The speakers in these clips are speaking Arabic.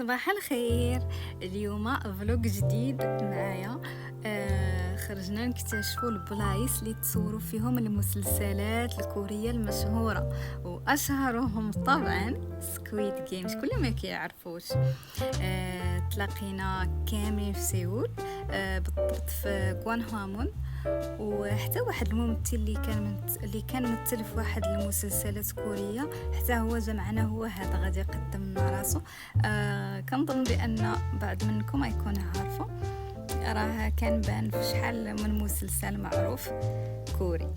صباح الخير. اليوم فلوق جديد معايا. خرجنا نكتشفوا البلايص اللي تصوروا فيهم المسلسلات الكورية المشهورة، واشهرهم طبعا سكويد جيم. شكون ما كيعرفوش. تلاقينا كاملين في سيول، بالضبط في غوانهوامون. وحتى واحد الممثل اللي كان ممثل في واحد المسلسلات كوريه، حتى هو جمعنا، هو هذا غادي يقدم لنا راسو. كنظن بان بعض منكم يكون عارفه، راه كان بان في شحال من مسلسل معروف كوري.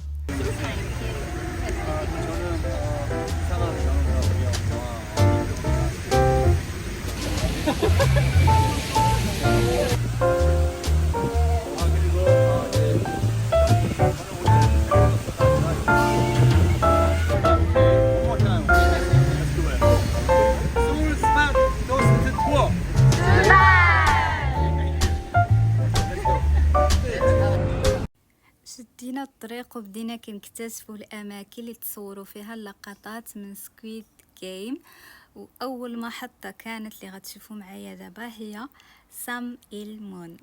شدينا الطريق وبدينا كنكتشفوا الاماكن اللي تصوروا فيها اللقطات من سكويد جيم. واول محطه كانت اللي غتشوفوا معايا دابا هي سام إلمون.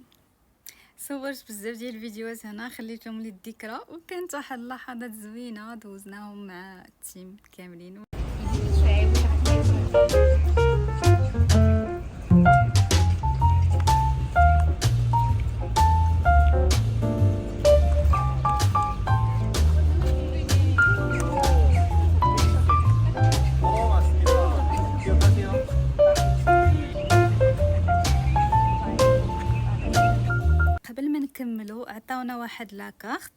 صورت بزاف ديال الفيديوهات هنا، خليتهم للذكرى، وكانت واحد اللحظات زوينه دوزناهم مع التيم كاملين. قبل ما نكملوا عطاونا واحد لاكارت،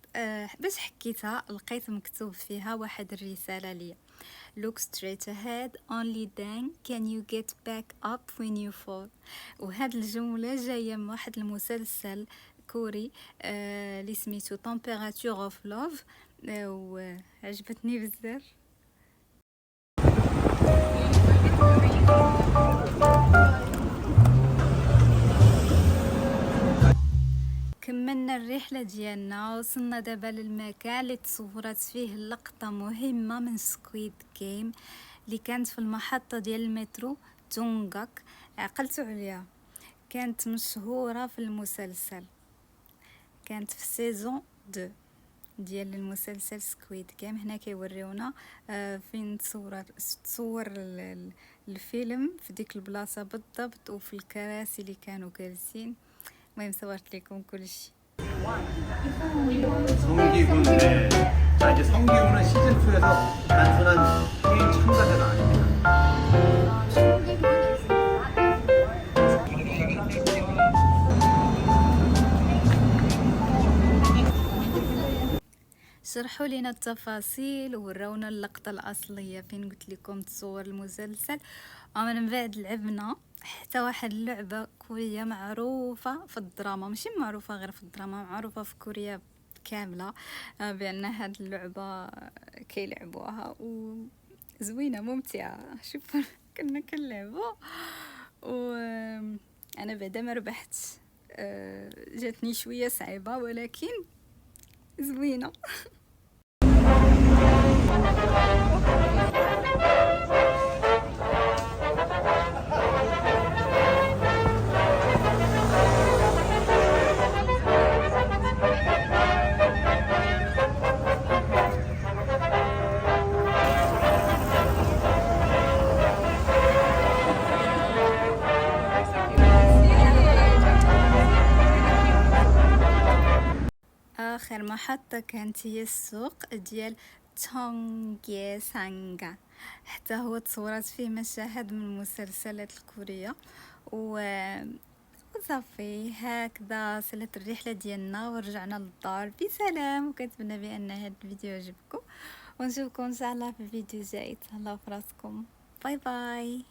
باش حكيتها لقيت مكتوب فيها واحد الرساله ليا: look straight ahead, only then can you get back up when you fall. وهاد الجمله جايه من واحد المسلسل كوري اللي سميتو temperature of love، وعجبتني بزاف. كملنا الرحله ديالنا، وصلنا دابا للمكان اللي تصورت فيه اللقطه مهمه من سكويد جيم، اللي كانت في المحطه ديال المترو تونغاك. عقلتوا عليها، كانت مشهوره في المسلسل، كانت في سيزون 2 ديال المسلسل سكويد جيم. هنا كيوريونا فين تصور الفيلم، في ديك البلاصه بالضبط، وفي الكراسي اللي كانوا جالسين. المهم صورت لكم كل شيء. 성기훈. 네. 자, 이제 성기훈은 시즌 2에서 단순한 게임 참가자가 아닙니다. شرحوا لنا التفاصيل وورونا اللقطه الاصليه فين قلت لكم تصور المسلسل. ومن بعد لعبنا حتى واحد اللعبه كوريه معروفه في الدراما، ماشي معروفه غير في الدراما، معروفه في كوريا كامله، بان هاد اللعبه كيلعبوها وزوينه ممتعه. شوف كنا كنلعبوا، وانا بعدا ما ربحت، جاتني شويه صعيبه ولكن زوينه. آخر محطة كانت هي السوق ديال تونغيسانغا، حتى هو تصورت فيه مشاهد من المسلسلات الكورية. وصافي هكذا صلت الرحلة ديالنا ورجعنا للدار بسلام. وكنتمنى بأن هذا الفيديو عجبكم، ونشوفكم إن شاء الله في فيديو جاي. تهلاو فراسكم، باي باي.